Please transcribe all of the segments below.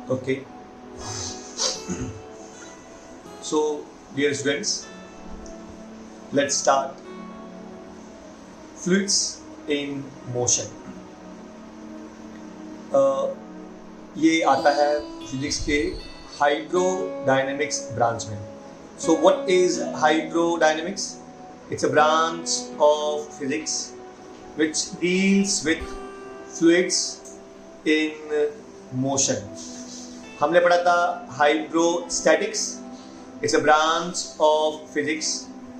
Okay. So, dear students, let's start. Fluids in motion. ये आता है फिजिक्स के हाइड्रोडायनेमिक्स ब्रांच में. So, what is hydrodynamics? It's a branch of physics which deals with fluids in motion. हमने पढ़ा था hydrostatics. It's a branch of physics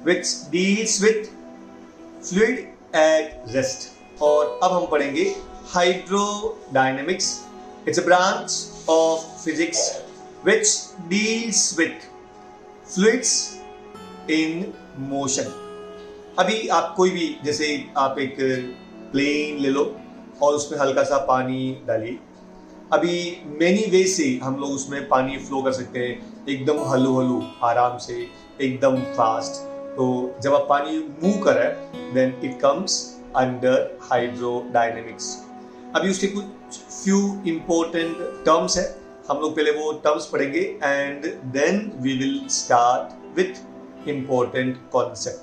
which deals with fluid at rest. और अब हम पढ़ेंगे hydrodynamics. It's a branch of physics which deals with fluids in motion. अभी आप कोई भी, जैसे आप एक प्लेन ले लो और उसमें हल्का सा पानी डालिए. अभी मेनी वे से हम लोग उसमें पानी फ्लो कर सकते हैं, एकदम हलू हलू आराम से, एकदम फास्ट. तो जब आप पानी मूव कर रहे हैं then it comes under hydrodynamics. अभी उसके कुछ फ्यू इंपॉर्टेंट टर्म्स है, हम लोग पहले वो टर्म्स पढ़ेंगे and then we will start with important concept.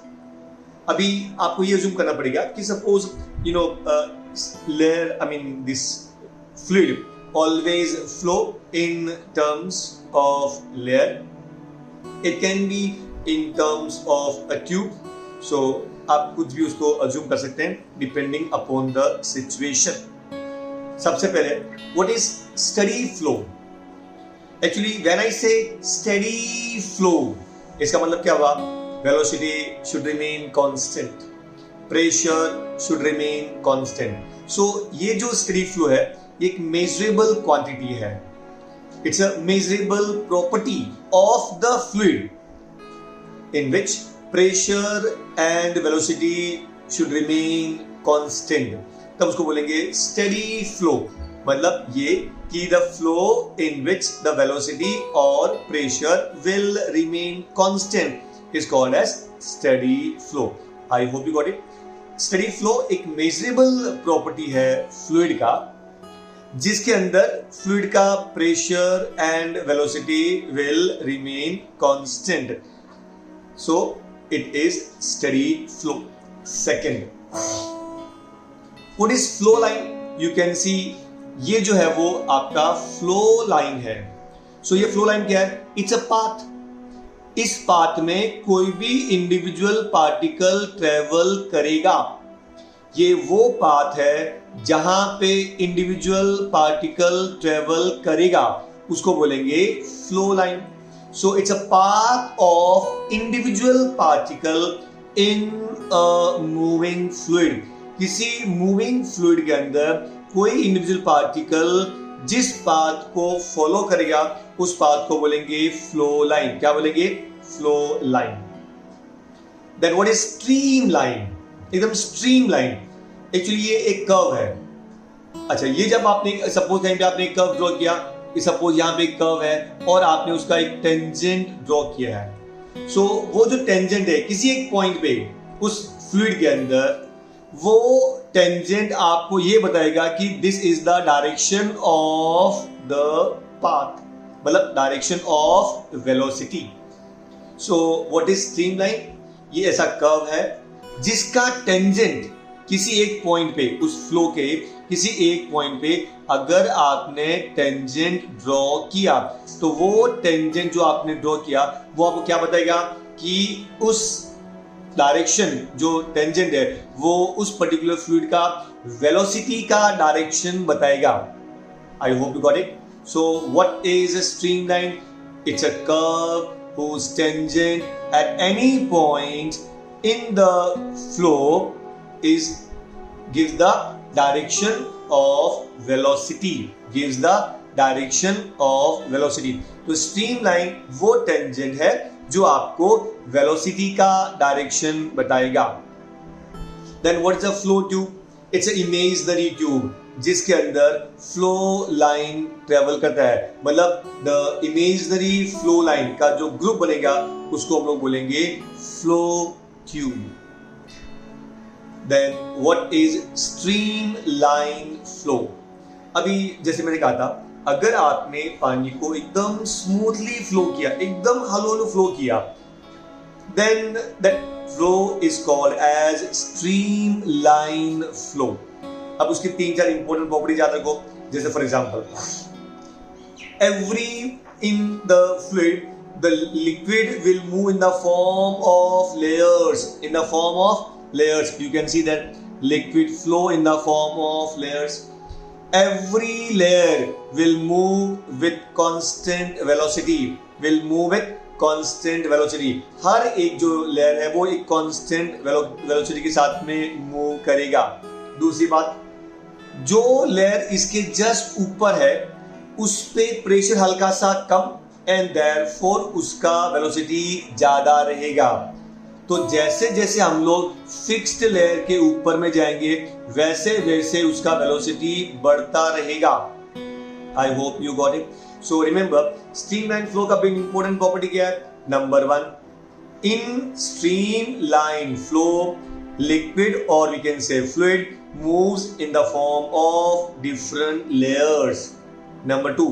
अभी आपको ये अज्यूम करना पड़ेगा कि suppose layer, I mean this fluid always flow in terms of layer. It can be in terms of a tube. So आप कुछ भी उसको assume कर सकते हैं depending upon the situation. सबसे पहले what is steady flow? Actually when I say steady flow, इसका मतलब क्या हुआ? Velocity should remain constant. Pressure should remain constant. So ये जो steady flow है एक मेजरेबल क्वांटिटी है. It's a measurable property of the fluid in which pressure and velocity should remain constant. तब उसको बोलेंगे स्टेडी फ्लो. मतलब ये कि the flow in which the velocity और pressure will remain constant is called as steady flow. I hope you got it. Steady flow एक measurable property है fluid का, जिसके अंदर फ्लूइड का pressure and velocity will remain constant. So it is steady flow. Second, what is flow line? You can see ये जो है वो आपका फ्लो लाइन है. सो ये फ्लो लाइन क्या है? It's a path. इस पाथ में कोई भी इंडिविजुअल पार्टिकल ट्रेवल करेगा. ये वो पाथ है जहां पे इंडिविजुअल पार्टिकल ट्रेवल करेगा, उसको बोलेंगे flow line. So it's a path of individual particle in a moving fluid. किसी मूविंग फ्लूइड के अंदर कोई इंडिविजुअल पार्टिकल जिस पाथ को फॉलो करेगा उस पाथ को बोलेंगे फ्लो लाइन. क्या बोलेंगे? Flow line. Then what is stream line? एकदम स्ट्रीम लाइन. एक्चुअली ये एक कर्व है. अच्छा, ये जब आपने सपोज कहीं पे आपने एक कर्व ड्रॉ किया, सपोज यहाँ पे एक कर्व है और आपने उसका एक टेंजेंट ड्रॉ किया है. सो वो जो टेंजेंट है किसी एक पॉइंट पे उस फ्लूइड के अंदर, वो टेंजेंट आपको ये बताएगा कि this is the direction of the path, मतलब direction of velocity. So what is stream line? ये ऐसा कर्व है जिसका टेंजेंट किसी एक पॉइंट पे, उस फ्लो के किसी एक पॉइंट पे अगर आपने टेंजेंट ड्रॉ किया तो वो टेंजेंट जो आपने ड्रॉ किया वो आपको क्या बताएगा कि उस डायरेक्शन जो टेंजेंट है वो उस पर्टिकुलर फ्लूइड का वेलोसिटी का डायरेक्शन बताएगा. आई hope you got it. So what is a stream line? It's a curve whose tangent at any point in the flow gives the direction of velocity. Gives the direction of velocity. तो streamline वो tangent है जो आपको velocity का direction बताएगा. Then what is a flow tube? It's a imaginary tube जिसके अंदर flow line travel करता है. मतलब द इमेजिनरी फ्लो लाइन का जो ग्रुप बनेगा उसको हम लोग बोलेंगे flow tube. Then what is streamline flow? अभी जैसे मैंने कहा था अगर आपने पानी को एकदम स्मूथली फ्लो किया, एकदम हलो फ्लो किया, then that flow is called as streamline flow. अब उसकी 3-4 इंपॉर्टेंट प्रॉपर्टीज याद रखो. जैसे for example, every in the fluid the liquid will move in the form of layers. In the form of layers, you can see that liquid flow in the form of layers. Every layer will move with constant velocity. Will move with constant velocity. हर एक जो layer है वो एक constant velocity के साथ में move करेगा. दूसरी बात, जो लेयर इसके जस्ट ऊपर है उस पे प्रेशर हल्का सा कम एंड देयरफॉर उसका वेलोसिटी ज्यादा रहेगा. तो जैसे जैसे हम लोग फिक्स्ड लेयर के ऊपर में जाएंगे वैसे वैसे उसका वेलोसिटी बढ़ता रहेगा. I hope you got it. So remember, streamline flow का बिग इंपॉर्टेंट प्रॉपर्टी क्या है? Number 1, in streamline flow liquid और we can say fluid moves in the form of different layers. Number 2,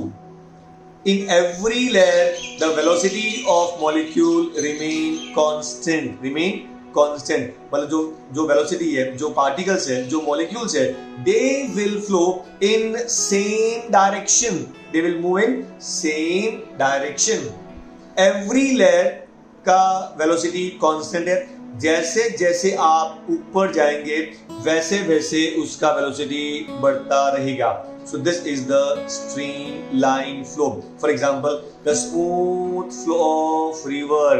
in every layer the velocity of molecule remain constant. मतलब जो velocity है, जो particles है, जो molecules है, they will flow in same direction. They will move in same direction. Every layer का velocity constant है. जैसे जैसे आप ऊपर जाएंगे वैसे वैसे उसका velocity बढ़ता रहेगा. So this is the streamline flow. For example, the smooth flow of river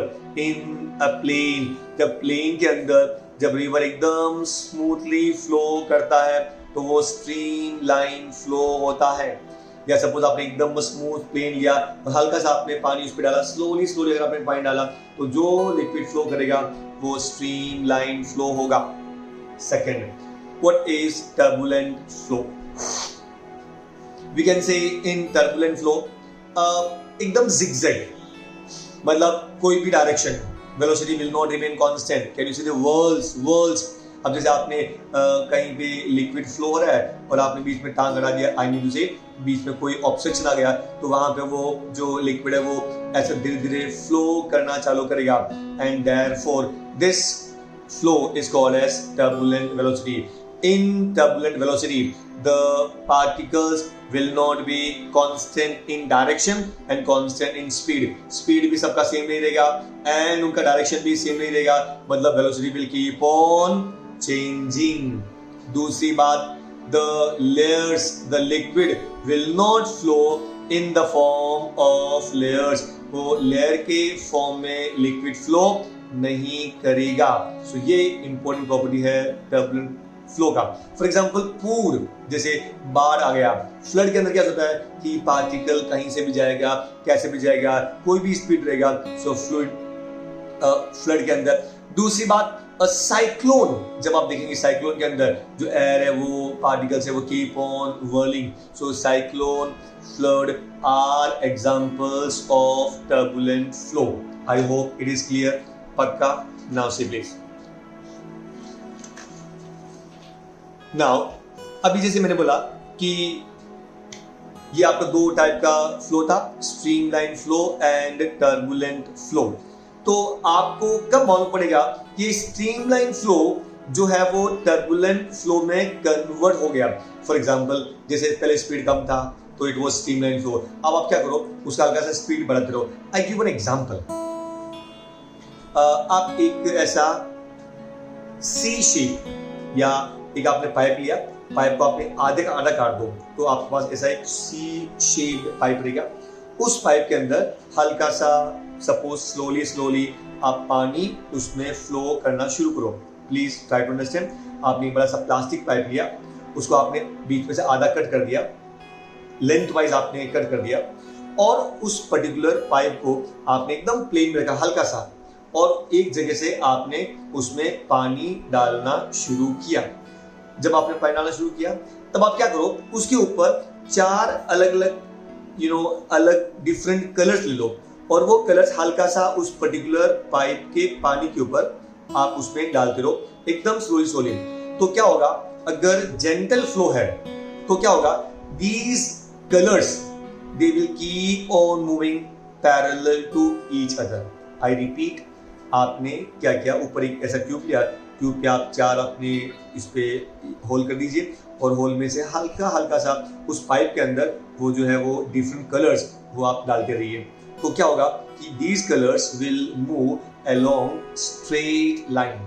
in a plain. जब प्लेन के अंदर जब रिवर एकदम स्मूथली फ्लो करता है तो वो स्ट्रीमलाइन फ्लो होता है. या सपोज आपने एकदम स्मूथ प्लेन लिया और हल्का सा आपने पानी उस पर डाला, स्लोली अगर आपने पानी डाला तो जो लिक्विड फ्लो करेगा वो स्ट्रीमलाइन फ्लो होगा. Second, what is turbulent flow? We can say in turbulent flow एकदम zigzag, मतलब कोई भी direction, velocity will not remain constant. Can you see the whirls? अब जैसे आपने कहीं पे लिक्विड फ्लो हो रहा है और आपने बीच में टांग अड़ा दिया, आई मीन टू से बीच में कोई ऑब्स्ट्रक्शन आ गया तो वहां पे वो जो लिक्विड है वो ऐसे धीरे धीरे फ्लो करना चालू करेगा and therefore this flow is called as turbulent velocity. In turbulent velocity, the particles will not be constant in direction and constant in speed. Speed भी सबका सेम नहीं रहेगा and उनका डायरेक्शन भी सेम नहीं रहेगा, मतलब velocity will keep on changing. दूसरी बात, the layers, the liquid will not flow in the form of layers. वो लेयर के फॉर्म में लिक्विड फ्लो नहीं करेगा. So ये इंपॉर्टेंट प्रॉपर्टी है टर्बुलेंट फ्लो का. फॉर एग्जाम्पल, पूर, जैसे बाढ़ आ गया, फ्लड के अंदर क्या होता है कि पार्टिकल कहीं से भी जाएगा, कैसे भी जाएगा, कोई भी स्पीड रहेगा. सो फ्लूइड फ्लड के अंदर. दूसरी बात, साइक्लोन, जब आप देखेंगे साइक्लोन के अंदर जो एयर है वो पार्टिकल्स है वो keep on whirling. So cyclone, flood are examples of turbulent flow. I hope it is clear. पक्का? Now see please. नाउ अभी जैसे मैंने बोला कि ये आपका 2 टाइप का फ्लो था, streamline flow and turbulent flow. तो आपको कब मालूम पड़ेगा कि स्ट्रीमलाइन फ्लो जो है वो टर्बुलेंट फ्लो में कन्वर्ट हो गया? फॉर एग्जांपल, जैसे पहले स्पीड कम था तो इट वाज स्ट्रीमलाइन फ्लो. अब आप क्या करो, उसका हल्का सा स्पीड बढ़ाते रहो. I give an example. आप एक ऐसा सी शेप या एक आपने पाइप लिया, पाइप को आपने आधे का आधा काट दो तो आपके पास ऐसा एक सी शेप पाइप रहेगा. उस पाइप के अंदर हल्का सा सपोज स्लोली आप पानी उसमें फ्लो करना शुरू करो. Please try to understand. आपने एक बड़ा सा प्लास्टिक पाइप लिया, उसको आपने बीच में से आधा कट कर दिया, लेंथ वाइज आपने कट कर दिया और उस पर्टिकुलर पाइप को आपने एकदम प्लेन में रखा हल्का सा और एक जगह से आपने उसमें पानी डालना शुरू किया. जब आपने पानी डालना शुरू किया तब आप क्या करो, उसके ऊपर 4 अलग अलग अलग डिफरेंट कलर्स ले लो और वो कलर्स हल्का सा उस पर्टिकुलर पाइप के पानी के ऊपर आप उसमें डालते रहो एकदम स्लोली. तो क्या होगा, अगर जेंटल फ्लो है तो क्या होगा, these colours they will keep on moving parallel to each other. I repeat, आपने क्या किया, ऊपर एक ऐसा ट्यूब लिया, ट्यूब पे आप 4 अपने इस पे होल कर दीजिए और होल में से हल्का हल्का सा उस पाइप के अंदर वो जो है वो डिफरेंट कलर्स वो आप डालते रहिए। तो क्या होगा कि these colours will move along straight line.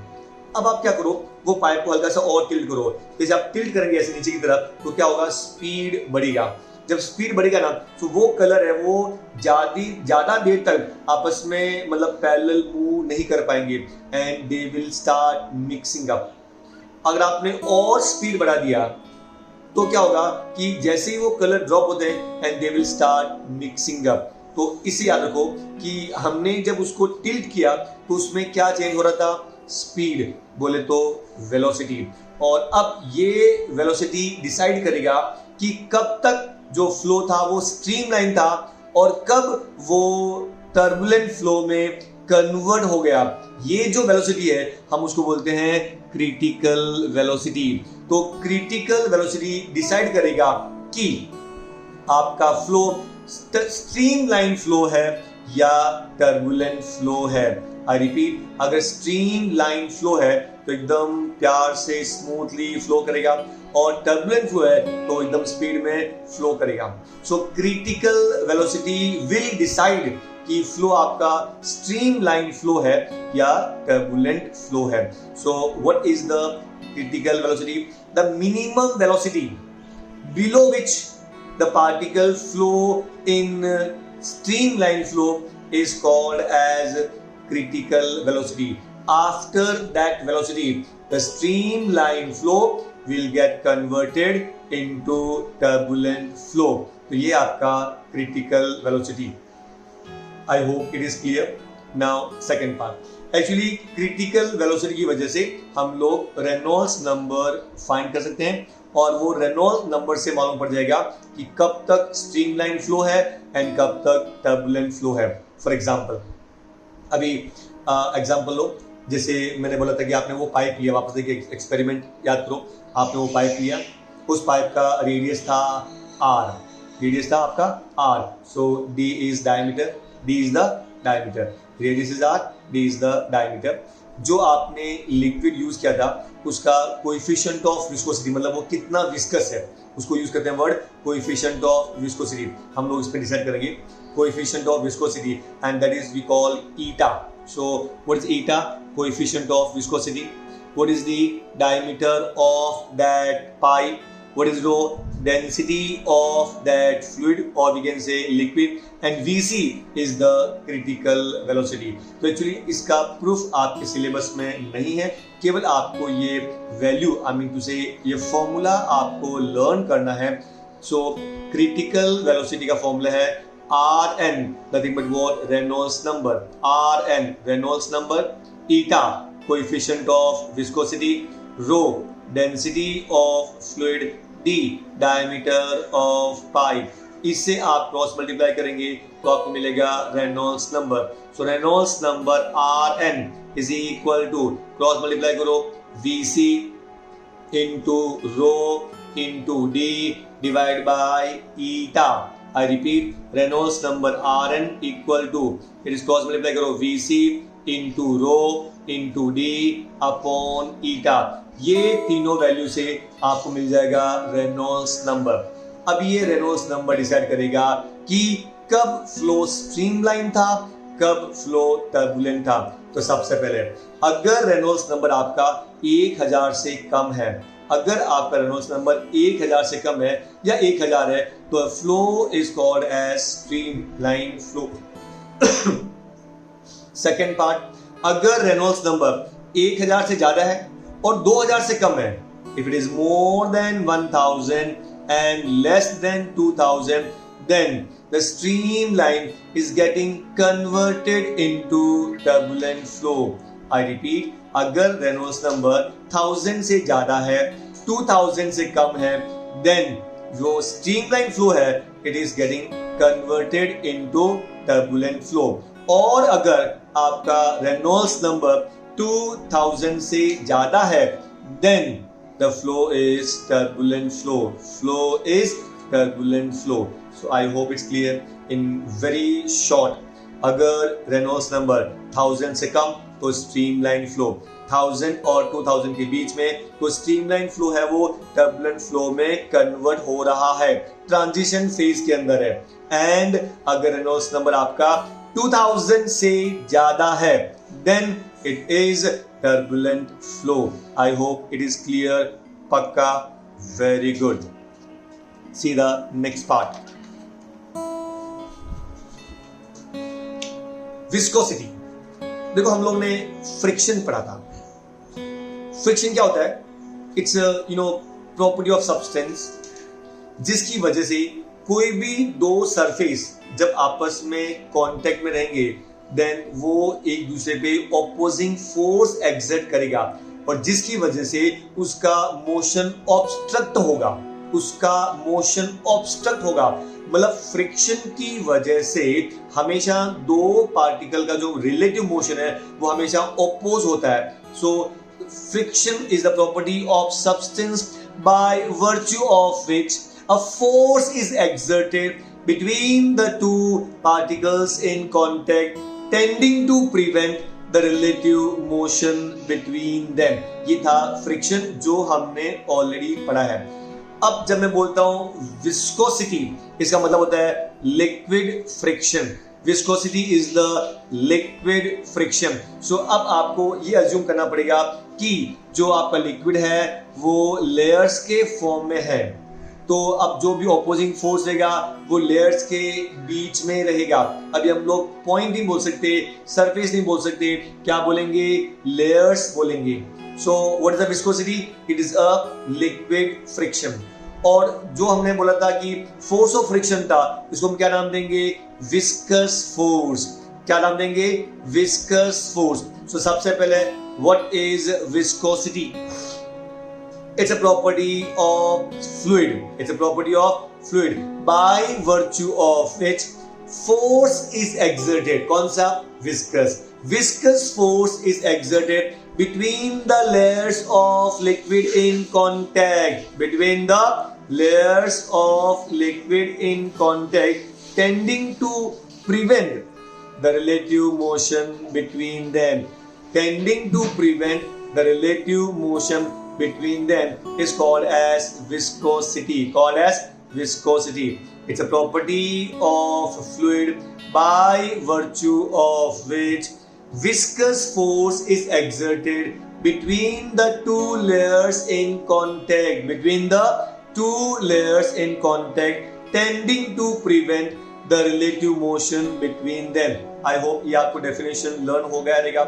अब आप क्या करो, वो पाइप को हल्का सा और टिल्ट करो। जैसे आप टिल्ट करेंगे ऐसे नीचे की तरफ तो क्या होगा, स्पीड बढ़ेगा। जब स्पीड बढ़ेगा ना तो वो कलर है वो ज्यादा देर तक आपस में मतलब पैरेलल मूव नहीं कर पाएंगे and they will start mixing up. अगर आपने और स्पीड बढ़ा दिया तो क्या होगा कि जैसे ही वो कलर ड्रॉप होते हैं and they will start mixing up. तो इसे याद रखो कि हमने जब उसको टिल्ट किया तो उसमें क्या चेंज हो रहा था, स्पीड, बोले तो वेलोसिटी। और अब ये वेलोसिटी डिसाइड करेगा कि कब तक जो फ्लो था वो स्ट्रीमलाइन था और कब वो टर्बुलेंट फ्लो में कन्वर्ट हो गया। ये जो वेलोसिटी है हम उसको बोलते हैं क्रिटिकल वेलोसिटी। तो क्रिटिकल वेलोसिटी डिसाइड करेगा कि आपका फ्लो स्ट्रीमलाइन फ्लो है या टर्बुलेंट फ्लो है। आई रिपीट, अगर स्ट्रीमलाइन फ्लो है तो एकदम प्यार से स्मूथली फ्लो करेगा और टर्बुलेंट फ्लो है तो एकदम स्पीड में फ्लो करेगा। So critical velocity will decide कि फ्लो आपका स्ट्रीमलाइन फ्लो है या टर्बुलेंट फ्लो है। सो what is the critical velocity? The minimum velocity below which the particle flow in streamline flow is called as critical velocity. After that velocity, the streamline flow will get converted into turbulent flow. तो ये आपका critical velocity. I hope it is clear. Now second part. Actually critical velocity की वजह से हम लोग Reynolds number find कर सकते हैं और वो रेनॉल्ड्स नंबर से मालूम पड़ जाएगा कि कब तक स्ट्रीमलाइन फ्लो है एंड कब तक टर्बुलेंट फ्लो है। फॉर एग्जांपल, अभी एग्जांपल लो, जैसे मैंने बोला था कि आपने वो पाइप लिया, वापस देखिए एक्सपेरिमेंट याद करो, आपने वो पाइप लिया, उस पाइप का रेडियस था r, रेडियस था आपका r, so d is diameter, d is the diameter, radius is r, d is the diameter. जो आपने लिक्विड यूज किया था उसका कोएफिशिएंट ऑफ विस्कोसिटी, मतलब वो कितना विस्कस है, उसको यूज करते हैं वर्ड कोएफिशिएंट ऑफ विस्कोसिटी। हम लोग इस पे डिसाइड करेंगे coefficient of viscosity and that is we call eta. So what is eta? Coefficient of viscosity. What is the diameter of that pipe? What is rho? Density of that fluid, or we can say liquid, and Vc is the critical velocity. तो actually इसका proof आपके syllabus में नहीं है, केवल आपको ये value I mean to से ये फॉर्मूला आपको लर्न करना है। सो क्रिटिकल वेलोसिटी का फॉर्मूला है Rn, nothing but what? Reynolds number. Rn, Reynolds number. Eta, coefficient of viscosity. Rho, density of fluid. D, diameter of pipe. इससे आप cross multiply करेंगे तो आपको मिलेगा Reynolds number. So Reynolds number Rn is equal to, cross multiply करो, Vc into rho into D divide by eta. I repeat, Reynolds number Rn equal to, it is cross multiply करो, Vc into rho into D upon eta. ये तीनों value से आपको मिल जाएगा Reynolds number. अब ये Reynolds number decide करेगा कि कब फ्लो स्ट्रीमलाइन था, कब फ्लो टर्बुलेंट था। तो सबसे पहले अगर रेनॉल्ड्स नंबर आपका 1000 से कम है, अगर आपका रेनॉल्ड्स नंबर 1000 से कम है या 1000 है तो flow is called as streamline flow. Second part, अगर रेनॉल्ड्स नंबर 1000 से ज्यादा है और 2000 से कम है, if it is more than 1000 and less than 2000, then the streamline is getting converted into turbulent flow. I repeat, अगर रेनॉल्ड्स नंबर 1000 से ज्यादा है, 2000 से कम है, then जो स्ट्रीमलाइन फ्लो है it is getting converted into turbulent flow. और अगर आपका रेनॉल्ड्स नंबर 2000 से ज्यादा है, then the flow is turbulent flow. Flow is turbulent flow. So I hope it's clear in very short. अगर रेनॉल्ड्स नंबर 1000 से कम तो स्ट्रीमलाइन फ्लो, 1000 और 2000 के बीच में तो स्ट्रीमलाइन फ्लो है वो टर्बुलेंट फ्लो में कन्वर्ट हो रहा है, ट्रांजिशन फेज के अंदर है. एंड अगर रेनॉल्ड्स नंबर आपका 2000 से ज्यादा है then it is turbulent flow. I hope it is clear. पक्का. Very good. See the next part. Viscosity. देखो हम लोग ने फ्रिक्शन पढ़ा था. फ्रिक्शन क्या होता है? इट्स प्रॉपर्टी ऑफ सब्सटेंस जिसकी वजह से कोई भी दो सरफेस जब आपस में कांटेक्ट में रहेंगे देन वो एक दूसरे पे ऑपोजिंग फोर्स एक्सर्ट करेगा और जिसकी वजह से उसका मोशन ऑब्स्ट्रक्ट होगा. मतलब फ्रिक्शन की वजह से हमेशा दो पार्टिकल का जो रिलेटिव मोशन है वो हमेशा ऑपोज होता है. So friction is the property of substance by virtue of which a force is exerted between the two particles in contact tending to prevent the relative motion between them. ये था friction जो हमने already पढ़ा है. अब जब मैं बोलता हूं विस्कोसिटी, इसका मतलब होता है liquid friction. Viscosity is the liquid friction. So अब आपको ये अज्यूम करना पड़ेगा कि जो आपका लिक्विड है वो लेयर्स के फॉर्म में है. तो अब जो भी ऑपोजिंग फोर्स रहेगा वो लेयर्स के बीच में रहेगा. अभी हम लोग पॉइंट नहीं बोल सकते, सरफेस नहीं बोल सकते, क्या बोलेंगे? लेयर्स बोलेंगे. सो what is the viscosity? It is a liquid friction. और जो हमने बोला था कि फोर्स ऑफ फ्रिक्शन था, इसको हम क्या नाम देंगे? Viscous force. क्या नाम देंगे? Viscous force. सो सबसे पहले what is viscosity? It's a property of fluid. It's a property of fluid by virtue of which force is exerted. कौन सा? Viscous. Viscous force is exerted between the layers of liquid in contact. Between the layers of liquid in contact, tending to prevent the relative motion between them. Tending to prevent the relative motion between them is called as viscosity. Called as viscosity. It's a property of fluid by virtue of which viscous force is exerted between the two layers in contact. Between the two layers in contact, tending to prevent the relative motion between them. I hope ये आपको definition learn हो गया रहेगा.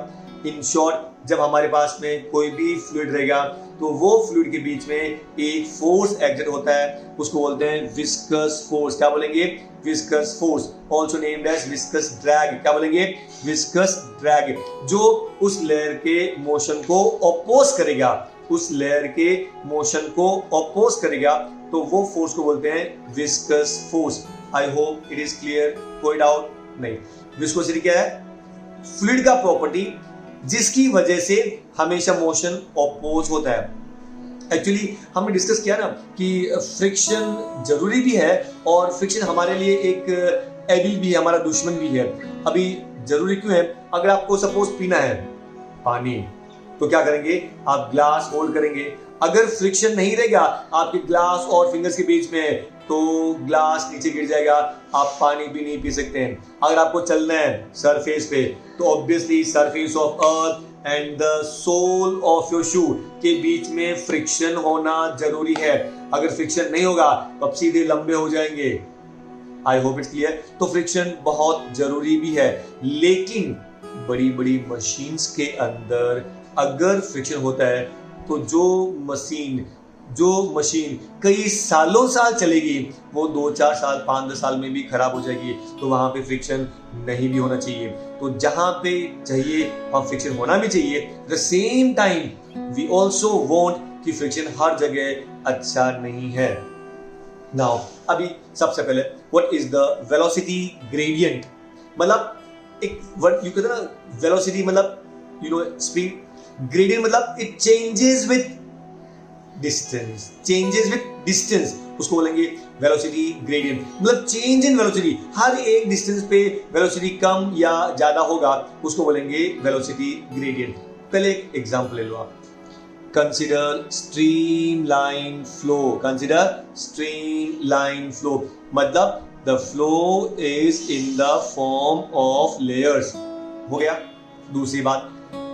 In short, जब हमारे पास में कोई भी फ्लूइड रहेगा तो वो फ्लूइड के बीच में एक फोर्स एक्सर्ट होता है, उसको बोलते हैं विस्कस फोर्स. क्या बोलेंगे? Viscous force. Also named as viscous drag. क्या बोलेंगे? Viscous drag. जो उस लेयर के मोशन को ऑपोज करेगा, उस लेयर के मोशन को ऑपोज करेगा तो वो फोर्स को बोलते हैं viscous force. I hope it is clear. कोई डाउट नहीं. विस्कोसिटी क्या है? फ्लूइड का प्रॉपर्टी जिसकी वजह से हमेशा मोशन ऑपोज होता है. एक्चुअली हमने डिस्कस किया ना कि फ्रिक्शन जरूरी भी है और फ्रिक्शन हमारे लिए एक एविल भी है, हमारा दुश्मन भी है. अभी जरूरी क्यों है? अगर आपको सपोज पीना है पानी तो क्या करेंगे? आप ग्लास होल्ड करेंगे. अगर फ्रिक्शन नहीं रहेगा आपके ग्लास और फिंगर्स के बीच में तो ग्लास नीचे गिर जाएगा, आप पानी भी नहीं पी सकते हैं. अगर आपको चलना है सरफेस पे तो obviously surface of earth and the sole of your shoe के बीच में फ्रिक्शन होना जरूरी है. अगर फ्रिक्शन नहीं होगा तो आप सीधे लंबे हो जाएंगे. आई होप इट्स क्लियर. तो फ्रिक्शन बहुत जरूरी भी है, लेकिन बड़ी बड़ी मशीन्स के अंदर अगर फ्रिक्शन होता है तो जो मशीन कई सालों साल चलेगी वो 2-4 साल 5-10 साल में भी खराब हो जाएगी. तो वहां पे फ्रिक्शन नहीं भी होना चाहिए. तो जहां पे चाहिए वहां फ्रिक्शन होना भी चाहिए. At the same time we also want कि फ्रिक्शन हर जगह अच्छा नहीं है. नाउ अभी सबसे पहले what is the velocity gradient? मतलब एक वर्ड यू कहते ना वेलोसिटी मतलब स्पीड, ग्रेडियंट मतलब it changes with distance, changes with distance, उसको बोलेंगे वेलोसिटी ग्रेडियंट। मतलब चेंज इन वेलोसिटी, हर एक डिस्टेंस पे वेलोसिटी कम या ज्यादा होगा, उसको बोलेंगे वेलोसिटी ग्रेडियंट। पहले एक एग्जांपल ले लो आप, consider streamline flow, consider streamline flow, मतलब the flow is in the form of layers. हो गया। दूसरी बात,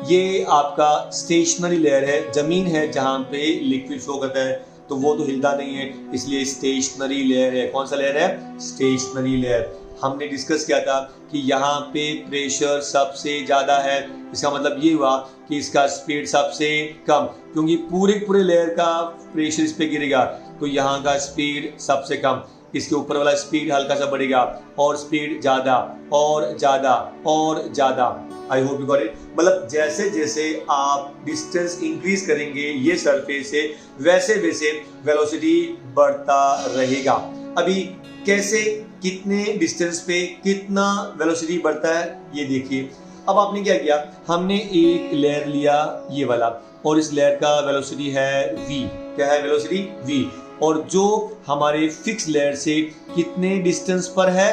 ये आपका स्टेशनरी लेयर है, जमीन है जहां पे लिक्विड फ्लो करता है, तो वो तो हिलता नहीं है, इसलिए स्टेशनरी लेयर है। कौन सा लेयर है? Stationery layer. हमने डिस्कस किया था कि यहाँ पे प्रेशर सबसे ज्यादा है, इसका मतलब ये हुआ कि इसका स्पीड सबसे कम, क्योंकि पूरे लेयर का प्रेशर इस पे गिरेगा, तो यहाँ का स्पीड सबसे कम, इसके ऊपर वाला स्पीड हल्का सा बढ़ेगा, और स्पीड ज्यादा और ज्यादा और ज्यादा। आई होप यू गॉट इट। मतलब जैसे जैसे आप डिस्टेंस इंक्रीज करेंगे ये सरफेस से, वैसे वैसे वेलोसिटी बढ़ता रहेगा। अभी कैसे, कितने डिस्टेंस पे कितना वेलोसिटी बढ़ता है ये देखिए। अब आपने क्या किया, हमने एक लेयर लिया ये वाला, और इस लेयर का वेलोसिटी है v। क्या है वेलोसिटी? v। और जो हमारे फिक्स लेयर से कितने डिस्टेंस पर है?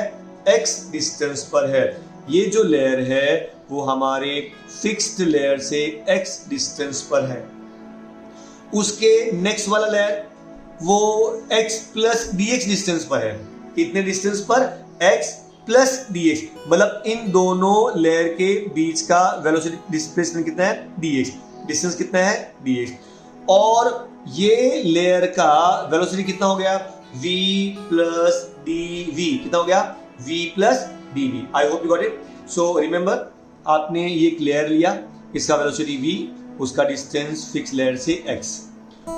x डिस्टेंस पर है। ये जो लेयर है वो हमारे फिक्स्ड लेयर से x डिस्टेंस पर है। उसके नेक्स्ट वाला लेयर वो x प्लस dx डिस्टेंस पर है। कितने डिस्टेंस पर? x plus dx। मतलब इन दोनों लेयर के बीच का वेलोसिटी डिस्प्लेसमेंट कितना है? dx। डिस्टेंस कितना है? dx। और ये लेयर का वेलोसिटी कितना हो गया? v plus dv। कितना हो गया? v plus dv। I hope you got it. So remember, आपने ये एक लेयर लिया, इसका वेलोसिटी v, उसका डिस्टेंस फिक्स लेयर से x,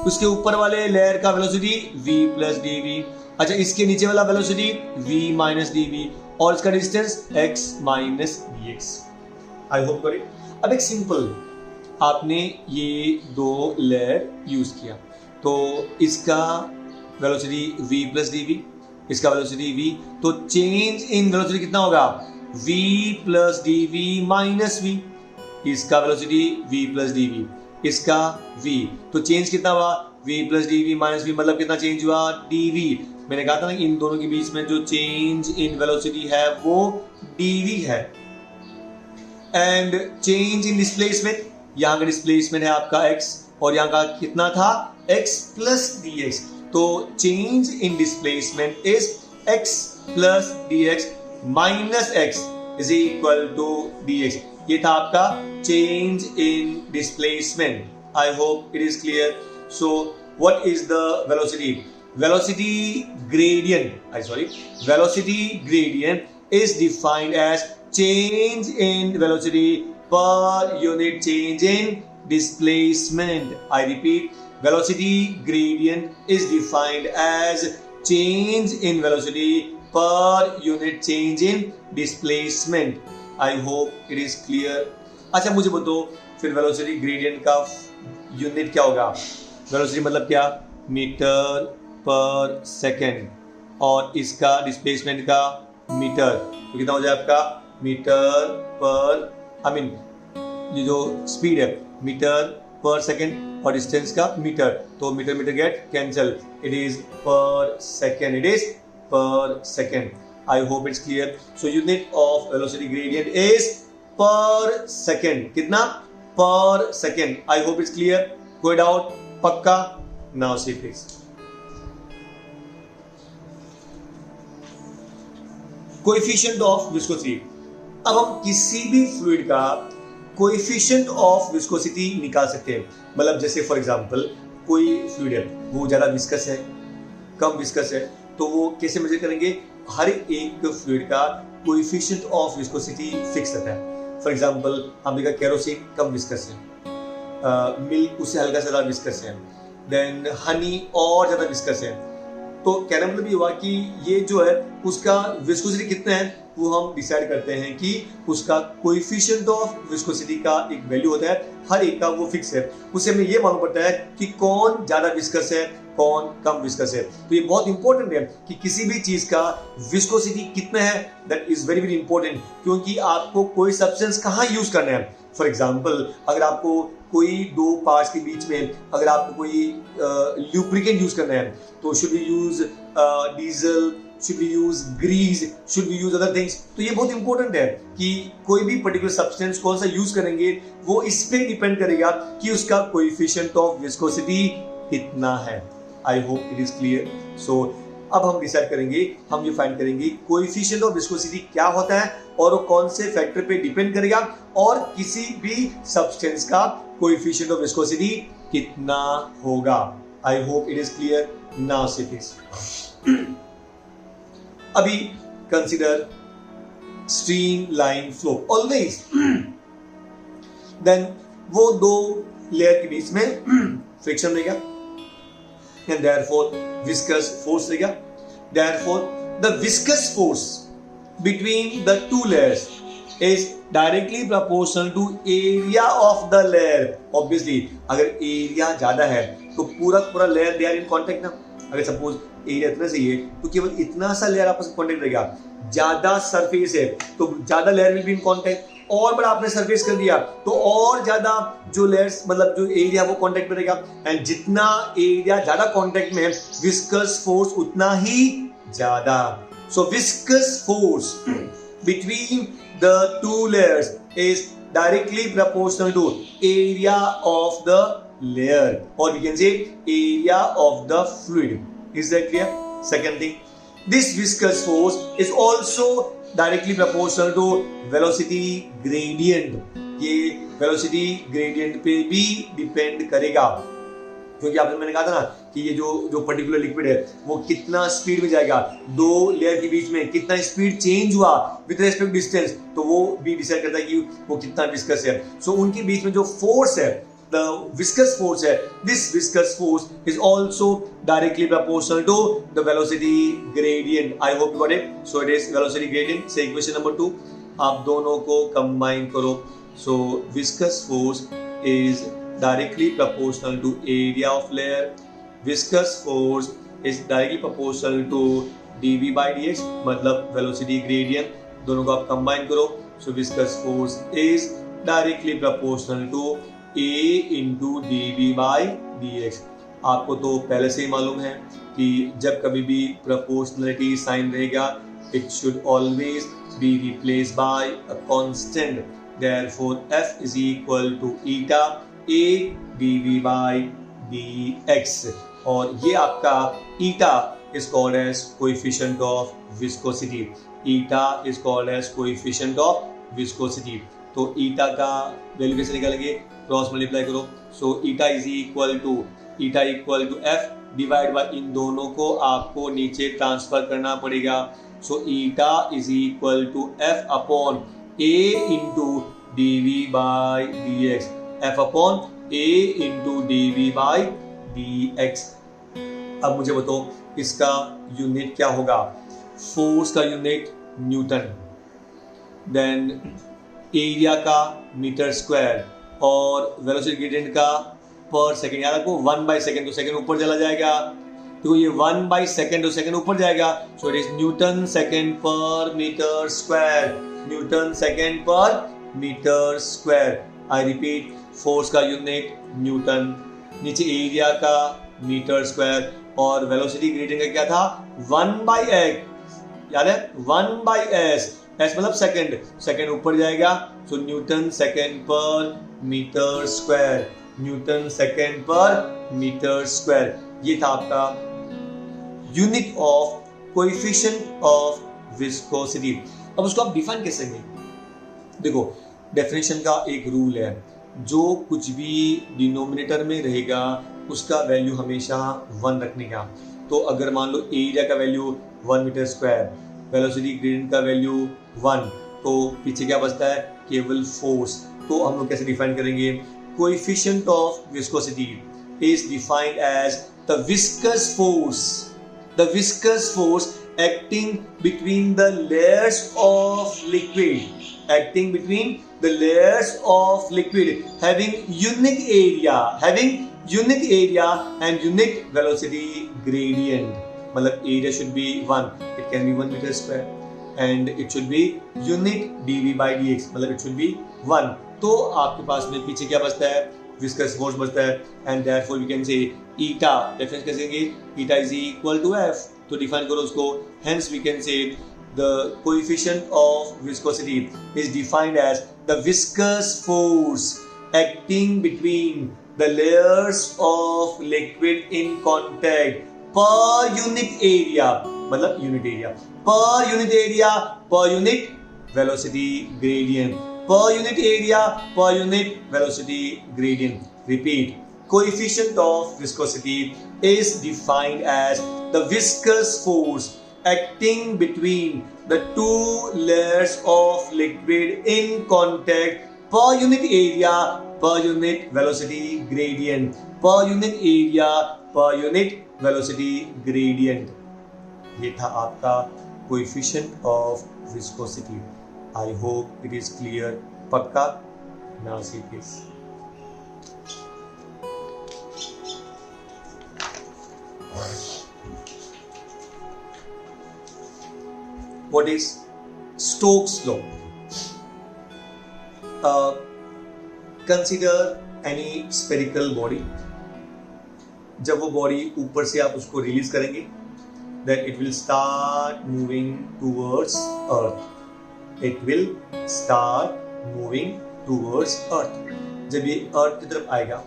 उसके ऊपर वाले लेयर का वेलोसिटी v प्लस dv। अच्छा, इसके नीचे वाला वेलोसिटी v माइनस dv, और इसका distance x minus dx। I hope got it. अब एक सिंपल, आपने ये दो लेयर यूज किया, तो इसका वेलोसिटी v प्लस dv, इसका वेलोसिटी v, तो चेंज इन वेलोसिटी कितना होगा? v plus dv minus v। इसका वेलोसिटी v प्लस dv, इसका v, तो चेंज कितना हुआ? v plus dv minus v, मतलब कितना चेंज हुआ? dv। मैंने कहा था ना इन दोनों के बीच में जो चेंज इन वेलोसिटी है वो dv है। एंड चेंज इन डिस्प्लेसमेंट, यहाँ का डिस्प्लेसमेंट है आपका x, और यहाँ का कितना था? x plus dx। तो change in displacement is x plus dx minus x is equal to dx। ये था आपका change in displacement. I hope it is clear. So what is the velocity? Velocity gradient, velocity gradient is defined as change in velocity per unit change in displacement. I repeat, velocity gradient is defined as change in velocity per unit change in displacement. I hope it is clear. अच्छा, मुझे बताओ फिर velocity gradient का unit क्या होगा? Velocity मतलब क्या? Metre per second, और इसका डिस्प्लेसमेंट का मीटर, तो कितना हो जाए आपका? मीटर पर ये जो स्पीड है मीटर पर सेकेंड, और डिस्टेंस का मीटर, तो metre metre get cancel, it is per second, it is per second. I hope it's clear. So unit of velocity gradient is per second. कितना? Per second. I hope it's clear. कोई doubt? पक्का? Now see please. Coefficient of viscosity. अब हम किसी भी fluid का coefficient of viscosity निकाल सकते हैं। मतलब जैसे फॉर एग्जांपल कोई फ्लूइड है, वो ज्यादा विस्कस है, कम विस्कस है, तो वो कैसे मेजर करेंगे? हर एक फ्लूइड का कोएफिशिएंट ऑफ विस्कोसिटी फिक्स रहता है। फॉर एग्जांपल हमने कहा केरोसिन कम विस्कस है, मिल्क उससे हल्का सा ज्यादा विस्कस है, देन हनी और ज्यादा विस्कस है। तो कहने मतलब ये हुआ कि ये जो है उसका विस्कोसिटी कितना है वो हम डिसाइड करते हैं कि उसका कोएफिशिएंट ऑफ विस्कोसिटी का एक वैल्यू होता है, हर एक का वो फिक्स है। उससे हमें ये मालूम पड़ता है कि कौन ज्यादा विस्कस है, कौन कम विस्कस है। तो ये बहुत इंपॉर्टेंट है कि किसी भी चीज का विस्कोसिटी कितना है, that is very very important, क्योंकि आपको कोई सब्सटेंस कहाँ यूज करना है। फॉर एग्जाम्पल अगर आपको कोई दो पार्ट्स के बीच में अगर आपको कोई ल्यूब्रिकेंट यूज करना है तो should we use diesel, should we use grease, should we use other things। तो ये बहुत इंपॉर्टेंट है कि कोई भी पर्टिकुलर सब्सटेंस कौन सा यूज करेंगे वो इस पे डिपेंड करेगा कि उसका कोएफिशिएंट ऑफ विस्कोसिटी कितना है। I hope it is clear. So अब हम डिसाइड करेंगे, हम ये फाइंड करेंगे कोएफिशिएंट ऑफ विस्कोसिटी क्या होता है और वो कौन से फैक्टर पे डिपेंड करेगा और किसी भी सब्सटेंस का कोएफिशिएंट ऑफ विस्कोसिटी कितना होगा। I hope it is clear. Now see this. अभी consider streamline flow always. Then वो दो लेयर के बीच में फ्रिक्शन रहेगा and therefore viscous force रहेगा। Therefore the viscous force between the two layers is directly proportional to area of the layer। Obviously अगर area ज्यादा है तो पूरा layer they are in contact ना। अगर सपोज एरिया इतना सही है तो केवल इतना सा लेयर आपस में कांटेक्ट रहेगा। ज्यादा सरफेस है तो ज्यादा layer will be in contact, और बड़ा आपने सरफेस कर दिया तो और ज्यादा जो लेयर्स मतलब जो एरिया वो कांटेक्ट में रहेगा। एंड जितना एरिया ज्यादा कांटेक्ट में है विस्कस फोर्स उतना ही ज्यादा। So viscous force between the two layers is directly proportional to area of the layer, or we can say area of the fluid। Is that clear? Second thing, this viscous force is also directly proportional to velocity gradient। ये velocity gradient पे भी depend करेगा, क्योंकि आपने मैंने कहा था ना कि ये जो पर्टिकुलर लिक्विड है वो कितना स्पीड में जाएगा, दो लेयर के बीच में कितना स्पीड चेंज हुआ विद रेस्पेक्ट डिस्टेंस, तो वो भी डिसाइड करता है कि वो कितना विस्कस है। सो उनके बीच में जो फोर्स है, the viscous force है, this viscous force is also directly proportional to the velocity gradient। I hope you got it। So it is velocity gradient। Say equation number 2, आप दोनों को combine करो। So viscous force is directly proportional to area of layer। Viscous force is directly proportional to dv by dx, मतलब velocity gradient। दोनों को आप combine करो। So viscous force is directly proportional to a into dv by dx। आपको तो पहले से ही मालूम है कि जब कभी भी प्रोपोर्शनलिटी साइन रहेगा it should always be replaced by a constant। Therefore f is equal to eta a dv by dx। और ये आपका eta is called as coefficient of viscosity। eta is called as coefficient of viscosity। तो eta का value कैसे निकालेंगे, cross multiply करो। So eta is equal to F divide by, इन दोनों को आपको नीचे ट्रांसफर करना पड़ेगा। So eta is equal to F upon A into DV by D X. F upon A into DV by D X. अब मुझे बताओ इसका यूनिट क्या होगा। फोर्स का यूनिट न्यूटन, देन एरिया का मीटर स्क्वायर और वेलोसिटी ग्रेडियंट का पर सेकंड। याद रखो 1/सेकंड, तो सेकंड ऊपर चला जाएगा तो ये 1/सेकंड, तो सेकंड ऊपर जाएगा। So it is newton second per metre square. Newton second per metre square. I repeat, force का यूनिट न्यूटन, नीचे एरिया का मीटर स्क्वायर और वेलोसिटी ग्रेडियंट का क्या था 1/x। याद है 1/s, एस मतलब सेकंड, सेकंड ऊपर जाएगा। सो Newton second per metre square, newton second per metre square. ये था आपका unit of coefficient of viscosity. अब उसको आप डिफाइन कैसे करेंगे। देखो डेफिनेशन का एक रूल है, जो कुछ भी डिनोमिनेटर में रहेगा उसका वैल्यू हमेशा 1 रखने का। तो अगर मान लो एरिया का value 1 metre square, velocity gradient का वैल्यू 1, तो पीछे क्या बचता है केवल फोर्स। तो हम लोग कैसे डिफाइन करेंगे, coefficient of viscosity is defined as the viscous force acting between the layers of liquid, having unique area and unique velocity gradient। मतलब area should be 1, it can be 1 meter square and it should be unit dv by dx, मतलब it should be 1। तो आपके पास में पीछे क्या बचता है viscous force बचता है एंड देयरफॉर वी कैन से ईटा डिफाइन करेंगे eta is equal to F तो डिफाइन करो उसको hence we can say the coefficient of viscosity is defined as the viscous force acting between the layers of liquid in contact per unit area मतलब unit area per unit area per unit velocity gradient per unit area per unit velocity gradient repeat coefficient of viscosity is defined as the viscous force acting between the two layers of liquid in contact per unit area per unit velocity gradient per unit area per unit velocity gradient ये था आपका coefficient of viscosity. I hope it is clear. पक्का? Now see this. What is Stokes law? Consider any spherical body. जब वो body ऊपर से आप उसको रिलीज करेंगे then it will start moving towards earth. It will start moving towards earth. जब ये अर्थ की तरफ आएगा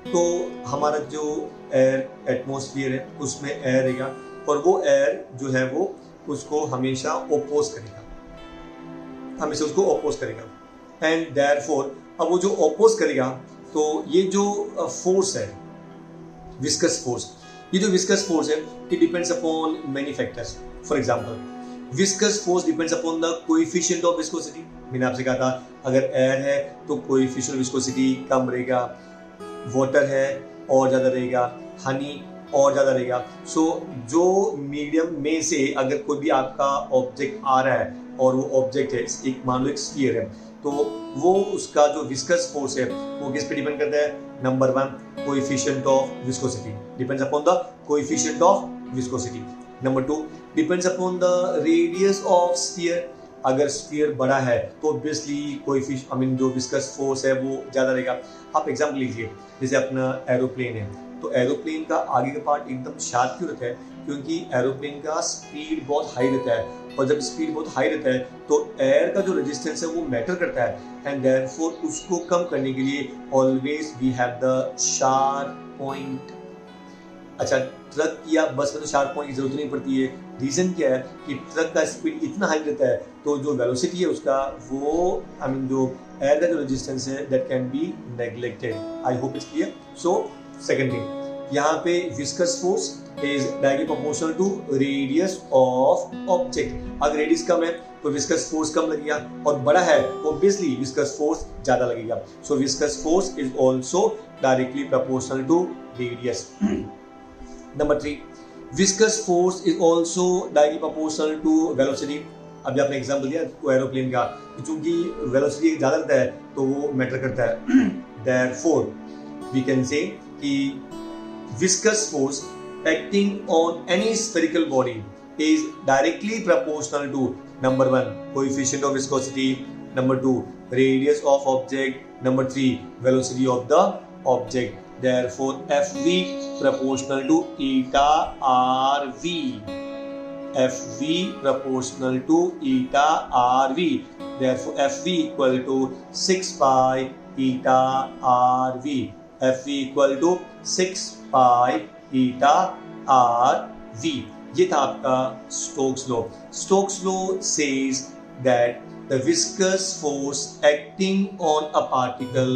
तो हमारा जो एयर एटमॉस्फेयर है उसमें एयर रहेगा और वो एयर जो है वो उसको हमेशा ओपोज करेगा हमेशा उसको ओपोज करेगा एंड देयरफॉर अब वो जो ओपोज करेगा तो ये जो फोर्स है विस्कस फोर्स ये जो विस्कस फोर्स है it depends upon many factors for example viscous force depends upon the coefficient of viscosity मैंने आपसे कहा था अगर एयर है तो कोएफिशिएंट ऑफ विस्कोसिटी कम रहेगा वाटर है और ज़्यादा रहेगा हनी और ज़्यादा रहेगा सो जो मीडियम में से अगर कोई भी आपका ऑब्जेक्ट आ रहा है और वो ऑब्जेक्ट है एक मान लो एक स्फीयर है तो वो उसका जो विस्कस फोर्स है वो किस पे डिपेंड करता है number 1 coefficient of viscosity depends upon the coefficient of viscosity number 2 depends upon the radius of sphere अगर स्फीयर बड़ा है तो ऑब्वियसली कोएफिशिएंट जो विस्कस फोर्स है वो ज़्यादा रहेगा आप एग्जाम्पल लीजिए जैसे अपना एरोप्लेन है तो एरोप्लेन का आगे का पार्ट एकदम शार्प क्यों रहता है क्योंकि एरोप्लेन का स्पीड बहुत हाई रहता है और जब स्पीड बहुत हाई रहता है तो एयर का जो रेजिस्टेंस है वो मैटर करता है एंड देयरफॉर उसको कम करने के लिए always we have the sharp point अच्छा ट्रक या बस में तो शार्प पॉइंट की जरूरत नहीं पड़ती है रीजन क्या है कि ट्रक का स्पीड इतना हाई रहता है तो जो वेलोसिटी है उसका वो जो एयर का जो रेजिस्टेंस है that can be neglected I hope it's clear so second thing यहाँ पे viscous force is directly proportional to radius of object अगर रेडियस कम है तो विस्कस फोर्स कम लगेगा और बड़ा है तो ऑब्वियसली विस्कस फोर्स ज्यादा लगेगा so viscous force is also directly proportional to radius number 3 viscous force is also directly proportional to velocity अभी आपने एग्जांपल दिया एरोप्लेन का क्योंकि वेलोसिटी ज्यादा रहता है तो वो मैटर करता है देयरफॉर वी कैन से कि viscous force acting on any spherical body is directly proportional to number 1 coefficient of viscosity number 2 radius of object number 3 velocity of the object therefore Fv proportional to eta Rv Fv proportional to eta Rv therefore Fv equal to 6 pi eta Rv Fv equal to 6 pi eta Rv ये था आपका Stokes law Stokes law says that the viscous force acting on a particle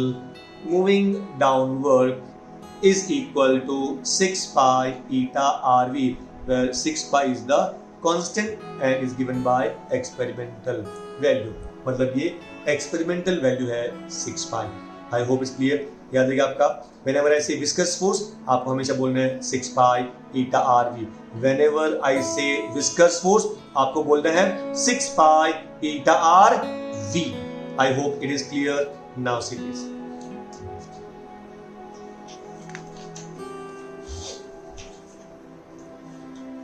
moving downward is equal to 6 pi eta Rv where 6 pi is the constant and is given by experimental value मतलब ये experimental value है 6 pi I hope it's clear याद रहेगा आपका whenever I say viscous force आपको हमेशा बोलना है 6 pi eta Rv whenever I say viscous force आपको बोलना है 6 pi eta Rv I hope it is clear now see this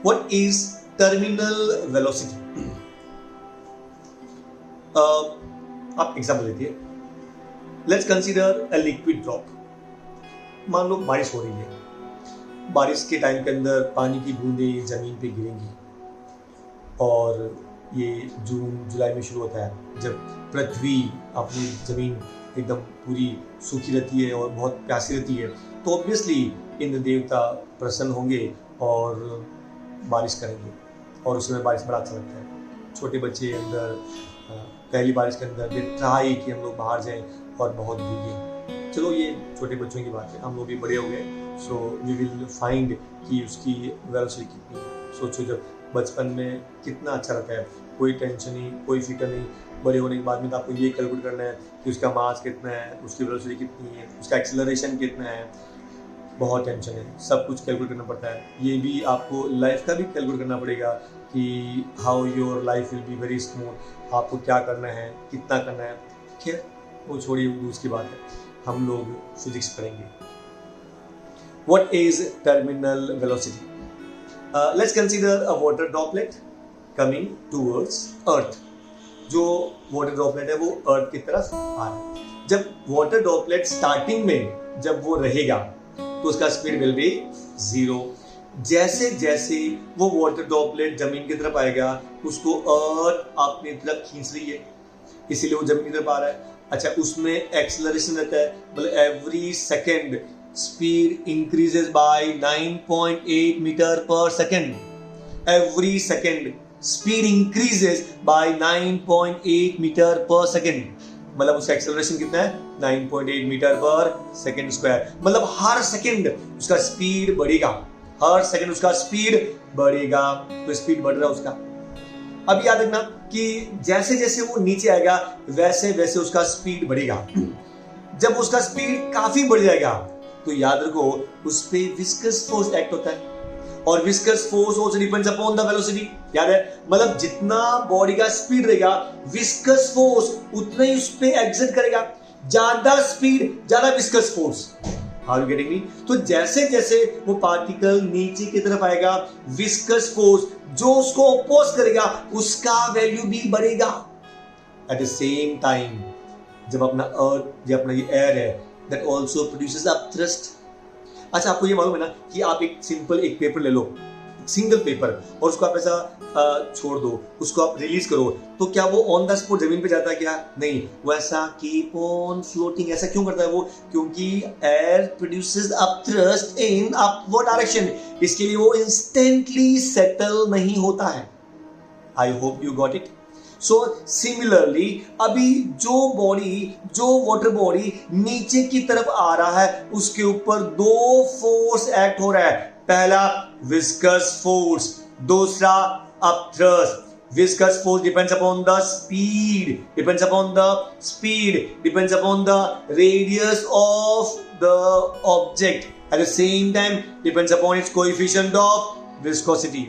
what is terminal velocity आप एग्जाम्पल लेते हैं let's consider a liquid drop मान लो बारिश हो रही है, बारिश के टाइम के अंदर पानी की बूंदें ज़मीन पे गिरेंगी और ये जून जुलाई में शुरू होता है जब पृथ्वी अपनी ज़मीन एकदम पूरी सूखी रहती है और बहुत प्यासी रहती है, तो ऑब्वियसली इंद्र देवता प्रसन्न होंगे और बारिश करेंगे और उस समय बारिश बड़ा अच्छा लगता है। छोटे बच्चे अंदर पहली बारिश के अंदर दे ट्राई कि हम लोग बाहर जाएं और बहुत भीगें। चलो ये छोटे बच्चों की बात है, हम लोग भी बड़े हो गए, सो वी विल फाइंड कि उसकी वेलोसिटी कितनी है। सोचो जब बचपन में कितना अच्छा रहता है, कोई टेंशन नहीं, कोई फिक्र नहीं। बड़े होने के बाद में तो आपको ये कैलकुलेट करना है कि उसका मास कितना है, उसकी वेलोसिटी कितनी है, उसका एक्सेलरेशन कितना है, बहुत टेंशन है, सब कुछ कैलकुलेट करना पड़ता है। ये भी आपको लाइफ का भी कैलकुलेट करना पड़ेगा कि how your life will be very smooth, आपको क्या करना है, कितना करना है। खैर वो छोड़िए, दूसरी बात है, हम लोग फिजिक्स पढ़ेंगे। What is terminal velocity? Let's consider a water droplet coming towards Earth. जो water droplet है वो Earth की तरफ आ रहा है। जब water droplet स्टार्टिंग में जब वो रहेगा तो उसका स्पीड विल बी 0। जैसे जैसे वो वाटर ड्रॉपलेट जमीन की तरफ आएगा उसको अर्थ अपनी तरफ खींच रही है, इसीलिए वो जमीन की तरफ आ रहा है। अच्छा, उसमें एक्सेलरेशन रहता है, मतलब every second speed increases by 9.8 metre per second. Every second speed increases by 9.8 metre per second, मतलब उसका एक्सेलरेशन कितना है 9.8 मीटर पर सेकेंड स्क्वायर। मतलब हर सेकेंड उसका स्पीड बढ़ेगा, हर सेकेंड उसका स्पीड बढ़ेगा, तो स्पीड बढ़ रहा है उसका। अब याद रखना कि जैसे जैसे वो नीचे आएगा वैसे वैसे उसका स्पीड बढ़ेगा। जब उसका स्पीड काफी बढ़ जाएगा तो याद रखो उस पे विस्कस फोर्स एक्ट होता है, और viscous force also depends upon the velocity. याद है, मतलब जितना बॉडी का स्पीड रहेगा विस्कस फोर्स उतना ही उस पे एक्सर्ट करेगा। ज्यादा स्पीड ज्यादा viscous force. Are you getting me? तो जैसे जैसे वो पार्टिकल नीचे की तरफ आएगा विस्कस फोर्स जो उसको अपोज करेगा उसका वैल्यू भी बढ़ेगा। एट द सेम टाइम जब अपना अर्थ या अपना ये एयर है दैट आल्सो प्रोड्यूसेस अपथ्रस्ट। अच्छा, आपको ये मालूम है ना कि आप एक सिंपल एक पेपर ले लो, सिंगल पेपर, और उसको आप ऐसा छोड़ दो, उसको आप रिलीज करो, तो क्या वो ऑन द स्पॉट जमीन पे जाता है? क्या नहीं, वो ऐसा कीप ऑन फ्लोटिंग। ऐसा क्यों करता है वो? क्योंकि air produces upthrust in upward direction, इसके लिए वो इंस्टेंटली सेटल नहीं होता है। I hope you got it. So similarly अभी जो वाटर बॉडी नीचे की तरफ आ रहा है उसके ऊपर दो फोर्स एक्ट हो रहा है। पहला विस्कस फोर्स, दूसरा upthrust. Viscous force depends upon the speed, depends upon the radius of the object, eight the same time depends upon its coefficient of viscosity.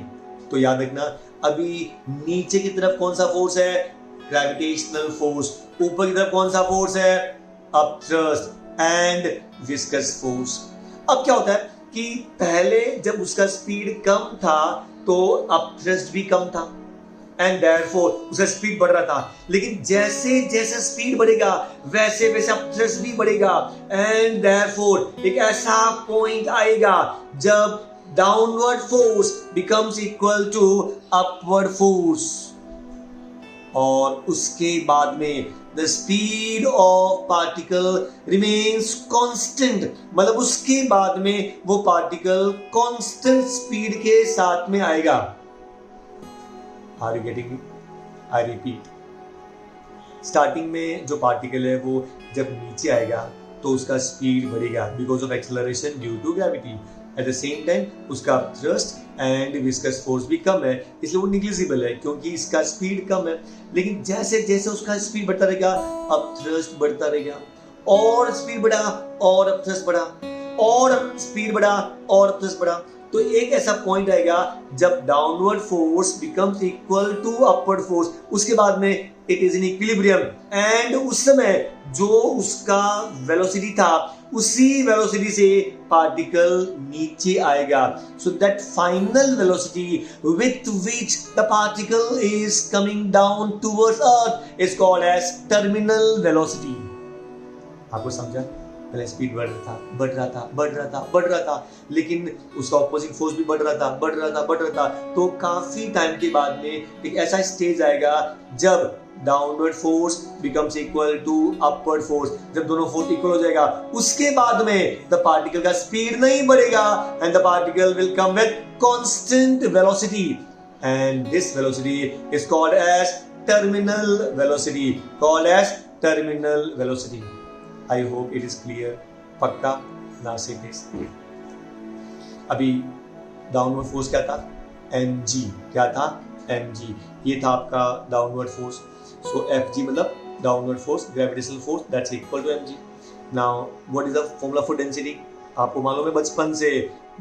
तो याद रखना, अभी नीचे की तरफ कौन सा फोर्स है? Gravitational force. ऊपर की तरफ कौन सा फोर्स है? Upthrust and viscous force. अब क्या होता है कि पहले जब उसका स्पीड कम था तो अपथ्रस्ट भी कम था एंड देयरफॉर उसका स्पीड बढ़ रहा था, लेकिन जैसे जैसे स्पीड बढ़ेगा वैसे वैसे अपथ्रस्ट भी बढ़ेगा एंड देयरफॉर एक ऐसा पॉइंट आएगा जब downward force becomes equal to upward force, और उसके बाद में the speed of particle remains constant. मतलब उसके बाद में वो पार्टिकल कांस्टेंट स्पीड के साथ में आएगा। Are you getting? I repeat, starting में जो पार्टिकल है वो जब नीचे आएगा तो उसका स्पीड बढ़ेगा because of acceleration due to gravity. At the same time उसका थ्रस्ट एंड विस्कस फोर्स भी कम है, इसलिए वो निग्लिजिबल है क्योंकि इसका स्पीड कम है। लेकिन जैसे जैसे उसका स्पीड बढ़ता रहेगा अब थ्रस्ट बढ़ता रहेगा, और स्पीड बढ़ा और अब थ्रस्ट बढ़ा, और स्पीड बढ़ा और थ्रस्ट बढ़ा। तो एक ऐसा पॉइंट आएगा जब downward force becomes equal to upward force, उसके बाद में it is in equilibrium, and उस समय जो उसका वेलोसिटी था उसी वेलोसिटी से पार्टिकल नीचे आएगा। So that final velocity with which the particle is coming down towards earth is called as terminal velocity. आपको समझा? पहले स्पीड बढ़ रहा था, लेकिन उसका ऑपोजिंग फोर्स भी बढ़ रहा था। तो काफी टाइम के बाद में एक ऐसा स्टेज आएगा जब downward force becomes equal to upward force. जब दोनों फोर्स इक्वल हो जाएगा, उसके बाद में द पार्टिकल का स्पीड नहीं बढ़ेगा and the particle will come with constant velocity, and this velocity is called as terminal velocity. I hope it is clear. पक्का ना से दिस। अभी डाउनवर्ड फोर्स क्या था? mg। क्या था? mg। ये था आपका डाउनवर्ड फोर्स। सो fg मतलब downward force, gravitational force, that's equal to mg। Now what is the formula for density? आपको मालूम है बचपन से,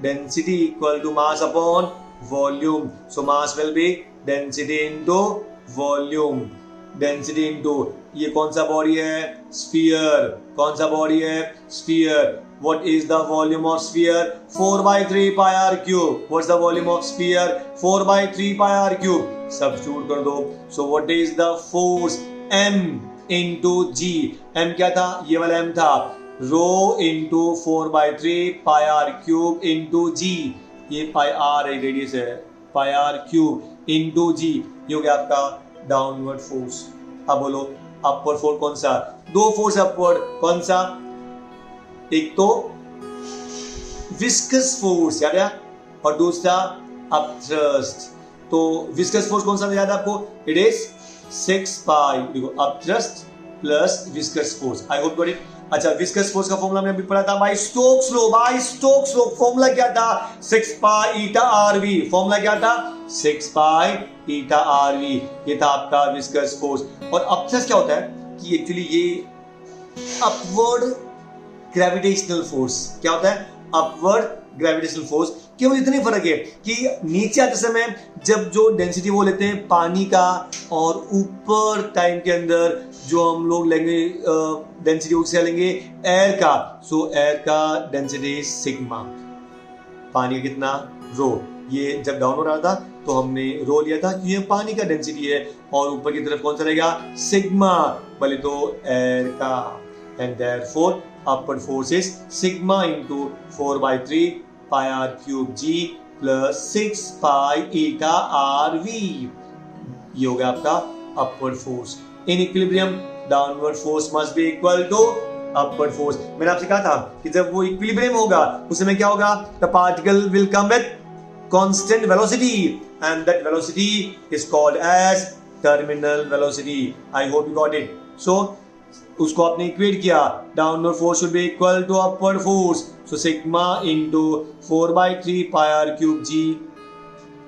density equal to mass upon volume. So mass will be density into volume. Density into ये कौन सा body है? Sphere. कौन सा बॉडी है? Sphere. What is the volume of sphere? 4/3 pi r cube. What's the volume of sphere? 4/3 pi r cube. Substitute कर दो. So what is the force? M into G. M क्या था? ये वाला M था. Rho into 4/3 pi r cube into G. ये pi r है, radius है. Pi r cube into G. ये हो गया आपका डाउनवर्ड फोर्स। अब बोलो अपवर्ड फोर्स कौन सा? दो फोर्स अपवर्ड, कौन सा? एक तो विस्कस फोर्स, याद है, और दूसरा अपथ्रस्ट। तो विस्कस फोर्स कौन सा याद है आपको? इट इज 6 पाई, देखो upthrust plus viscous force. I hope got it. अच्छा, विस्कस फोर्स का फॉर्मूला हमने अभी पढ़ा था बाय स्टोक्स लॉ। फॉर्मूला क्या था? 6 पाई ईटा आरवी। फॉर्मूला क्या था? 6 पाई ईटा आरवी। ये था आपका विस्कस फोर्स। और अपथ्रस्ट क्या होता है कि एक्चुअली ये अपवर्ड ग्रेविटेशनल फोर्स। क्या होता है? Upward gravitational force. केवल इतनी फर्क है कि नीचे आते समय जब जो डेंसिटी वो लेते हैं पानी का, और ऊपर टाइम के अंदर जो हम लोग लेंगे डेंसिटी वो क्या लेंगे? एयर का। सो एयर का डेंसिटी सिग्मा, पानी का कितना? रो। ये जब डाउन हो रहा था तो हमने रो लिया था कि ये पानी का डेंसिटी है, और ऊपर की तरफ कौन सा रहेगा? सिग्मा, भले तो एयर का। And therefore upward force is sigma into 4/3 pi r cube g plus 6 pi eta rv। ये हो गया आपका upward force। In equilibrium, downward force must be equal to upward force। मैंने आपसे कहा था कि जब वो equilibrium होगा उस समय क्या होगा? The particle will come with constant velocity and that velocity is called as terminal velocity। I hope you got it। So उसको आपने इक्वेट किया, downward force should be equal to upward force. So sigma into 4/3 pi r cube g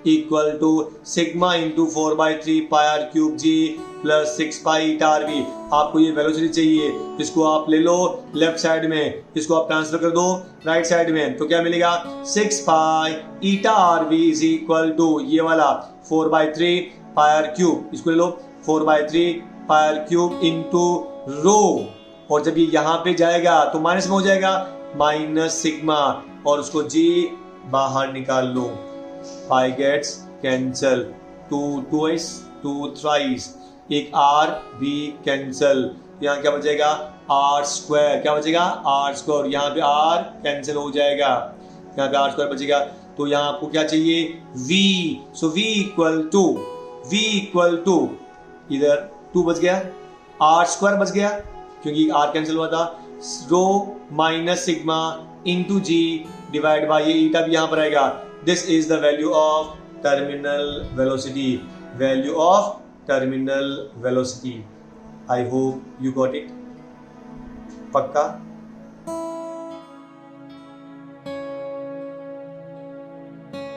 equal to sigma into 4/3 pi r cube g plus 6 pi eta r v. आपको ये velocity चाहिए, इसको आप ले लो left side में, इसको आप ट्रांसफर कर दो राइट साइड में, तो क्या मिलेगा? 6 pi eta RV is equal to ये वाला 4/3 पाई आर क्यूब। इसको ले लो 4/3 पाई आर क्यूब इनटू रो, और जब ये यहां पे जाएगा तो माइनस में हो जाएगा, माइनस सिग्मा, और उसको जी बाहर निकाल लो। Pi gets cancel, 2 twice 2 thrice, एक आर भी कैंसल, यहाँ क्या बचेगा? R square. क्या बचेगा? R square. यहाँ पे आर कैंसिल हो जाएगा, यहाँ पे आर स्क्वायर बचेगा। तो यहाँ आपको क्या चाहिए? v। So v equal to इधर 2 बच गया, आर स्क्वायर बच गया क्योंकि आर कैंसिल हुआ था, rho minus sigma into G divide by ये ईटा भी यहाँ पर आएगा। This is the value of terminal velocity. I hope you got it. पक्का?